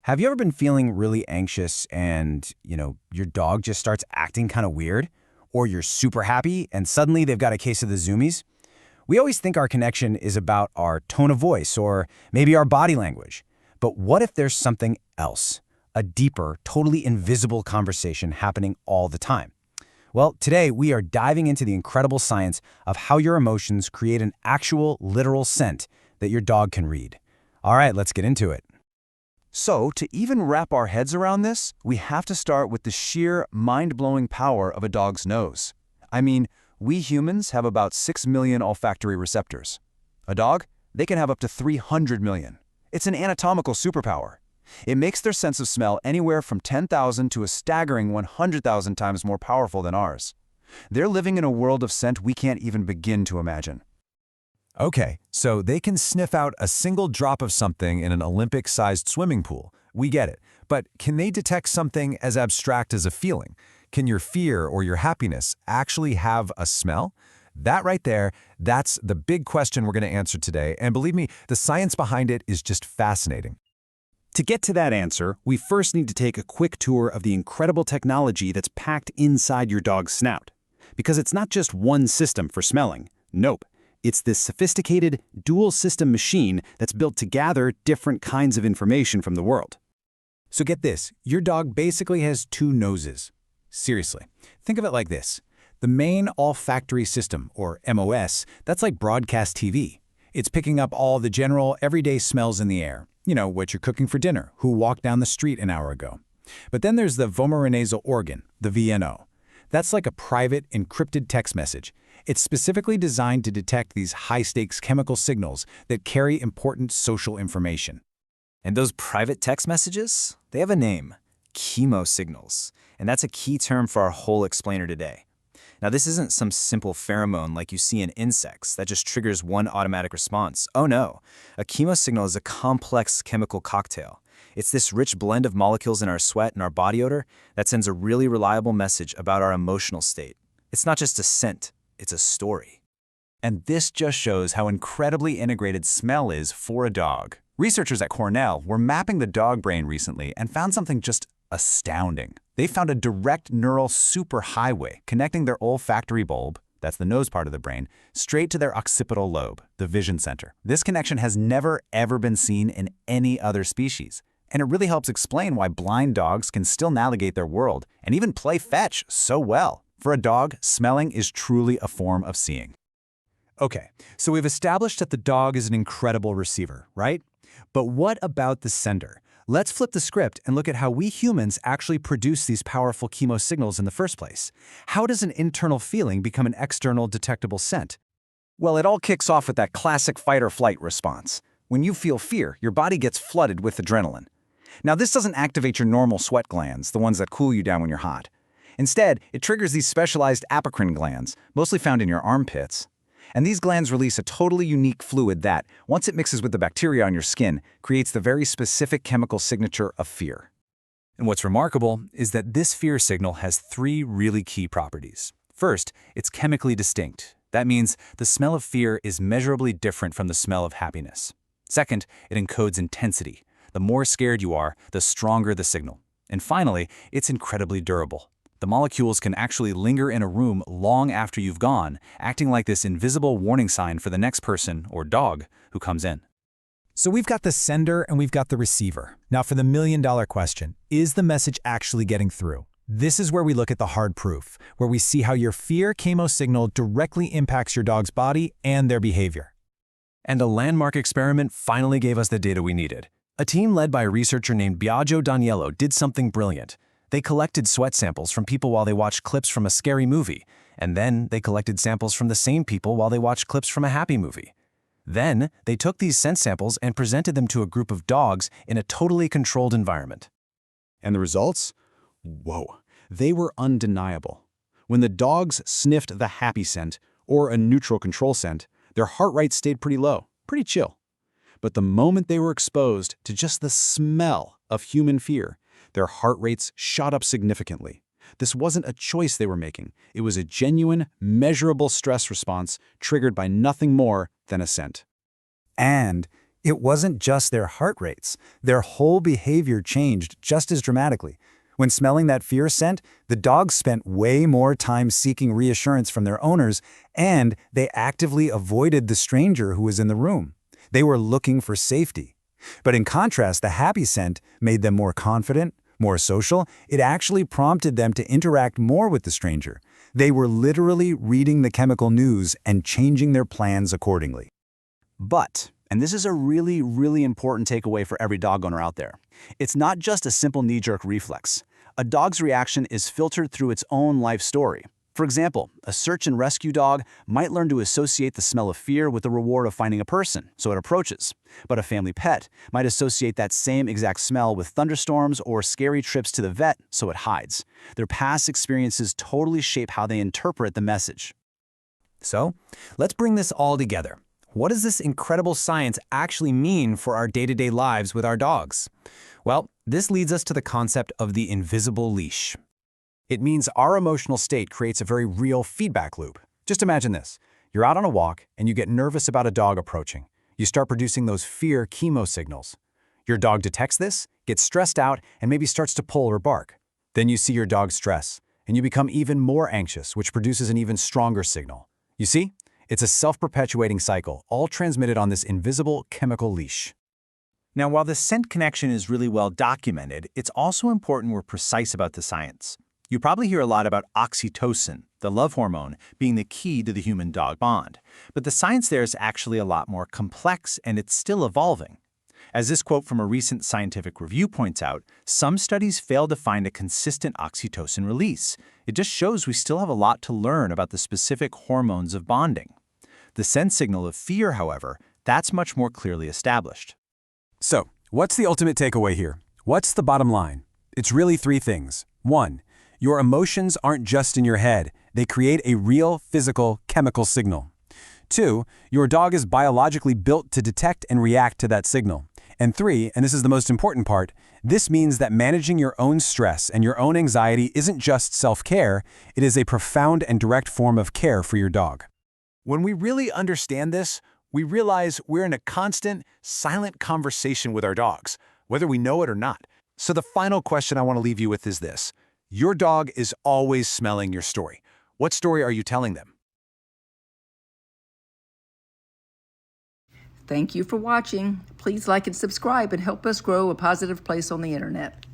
Have you ever been feeling really anxious and, your dog just starts acting kind of weird? Or you're super happy and suddenly they've got a case of the zoomies? We always think our connection is about our tone of voice or maybe our body language. But what if there's something else? A deeper, totally invisible conversation happening all the time? Well, today we are diving into the incredible science of how your emotions create an actual, literal scent that your dog can read. All right, let's get into it. So, to even wrap our heads around this, we have to start with the sheer, mind-blowing power of a dog's nose. I mean, we humans have about 6 million olfactory receptors. A dog? They can have up to 300 million. It's an anatomical superpower. It makes their sense of smell anywhere from 10,000 to a staggering 100,000 times more powerful than ours. They're living in a world of scent we can't even begin to imagine. Okay, so they can sniff out a single drop of something in an Olympic-sized swimming pool. We get it. But can they detect something as abstract as a feeling? Can your fear or your happiness actually have a smell? That right there, that's the big question we're going to answer today. And believe me, the science behind it is just fascinating. To get to that answer, we first need to take a quick tour of the incredible technology that's packed inside your dog's snout. Because it's not just one system for smelling. Nope. It's this sophisticated, dual-system machine that's built to gather different kinds of information from the world. So get this, your dog basically has two noses. Seriously, think of it like this. The main olfactory system, or MOS, that's like broadcast TV. It's picking up all the general, everyday smells in the air. You know, what you're cooking for dinner, who walked down the street an hour ago. But then there's the vomeronasal organ, the VNO. That's like a private, encrypted text message. It's specifically designed to detect these high-stakes chemical signals that carry important social information. And those private text messages, they have a name, chemosignals. And that's a key term for our whole explainer today. Now, this isn't some simple pheromone like you see in insects that just triggers one automatic response. Oh no, a chemosignal is a complex chemical cocktail. It's this rich blend of molecules in our sweat and our body odor that sends a really reliable message about our emotional state. It's not just a scent, it's a story. And this just shows how incredibly integrated smell is for a dog. Researchers at Cornell were mapping the dog brain recently and found something just astounding. They found a direct neural superhighway connecting their olfactory bulb, that's the nose part of the brain, straight to their occipital lobe, the vision center. This connection has never, ever been seen in any other species. And it really helps explain why blind dogs can still navigate their world and even play fetch so well. For a dog, smelling is truly a form of seeing. Okay, so we've established that the dog is an incredible receiver, right? But what about the sender? Let's flip the script and look at how we humans actually produce these powerful chemosignals in the first place. How does an internal feeling become an external detectable scent? Well, it all kicks off with that classic fight-or-flight response. When you feel fear, your body gets flooded with adrenaline. Now, this doesn't activate your normal sweat glands, the ones that cool you down when you're hot. Instead, it triggers these specialized apocrine glands, mostly found in your armpits. And these glands release a totally unique fluid that, once it mixes with the bacteria on your skin, creates the very specific chemical signature of fear. And what's remarkable is that this fear signal has three really key properties. First, it's chemically distinct. That means the smell of fear is measurably different from the smell of happiness. Second, it encodes intensity. The more scared you are, the stronger the signal. And finally, it's incredibly durable. The molecules can actually linger in a room long after you've gone, acting like this invisible warning sign for the next person, or dog, who comes in. So we've got the sender and we've got the receiver. Now for the million-dollar question, is the message actually getting through? This is where we look at the hard proof, where we see how your fear chemosignal directly impacts your dog's body and their behavior. And a landmark experiment finally gave us the data we needed. A team led by a researcher named Biagio Daniello did something brilliant. They collected sweat samples from people while they watched clips from a scary movie, and then they collected samples from the same people while they watched clips from a happy movie. Then, they took these scent samples and presented them to a group of dogs in a totally controlled environment. And the results? Whoa, they were undeniable. When the dogs sniffed the happy scent, or a neutral control scent, their heart rate stayed pretty low, pretty chill. But the moment they were exposed to just the smell of human fear, their heart rates shot up significantly. This wasn't a choice they were making. It was a genuine, measurable stress response triggered by nothing more than a scent. And It wasn't just their heart rates. Their whole behavior changed just as dramatically. When smelling that fear scent, the dogs spent way more time seeking reassurance from their owners, and they actively avoided the stranger who was in the room. They were looking for safety. But in contrast, the happy scent made them more confident, more social. It actually prompted them to interact more with the stranger. They were literally reading the chemical news and changing their plans accordingly. But, and this is a really, really important takeaway for every dog owner out there, it's not just a simple knee-jerk reflex. A dog's reaction is filtered through its own life story. For example, a search and rescue dog might learn to associate the smell of fear with the reward of finding a person, so it approaches. But a family pet might associate that same exact smell with thunderstorms or scary trips to the vet, so it hides. Their past experiences totally shape how they interpret the message. So, let's bring this all together. What does this incredible science actually mean for our day-to-day lives with our dogs? Well, this leads us to the concept of the invisible leash. It means our emotional state creates a very real feedback loop. Just imagine this. You're out on a walk and you get nervous about a dog approaching. You start producing those fear chemo signals. Your dog detects this, gets stressed out, and maybe starts to pull or bark. Then you see your dog stress, and you become even more anxious, which produces an even stronger signal. You see? It's a self-perpetuating cycle, all transmitted on this invisible chemical leash. Now, while the scent connection is really well documented, it's also important we're precise about the science. You probably hear a lot about oxytocin, the love hormone, being the key to the human-dog bond. But the science there is actually a lot more complex, and it's still evolving. As this quote from a recent scientific review points out, some studies failed to find a consistent oxytocin release. It just shows we still have a lot to learn about the specific hormones of bonding. The scent signal of fear, however, that's much more clearly established. So, what's the ultimate takeaway here? What's the bottom line? It's really three things. 1. Your emotions aren't just in your head. They create a real, physical, chemical signal. 2. Your dog is biologically built to detect and react to that signal. And 3, and this is the most important part, this means that managing your own stress and your own anxiety isn't just self-care, it is a profound and direct form of care for your dog. When we really understand this, we realize we're in a constant, silent conversation with our dogs, whether we know it or not. So the final question I want to leave you with is this. Your dog is always smelling your story. What story are you telling them? Thank you for watching. Please like and subscribe and help us grow a positive place on the internet.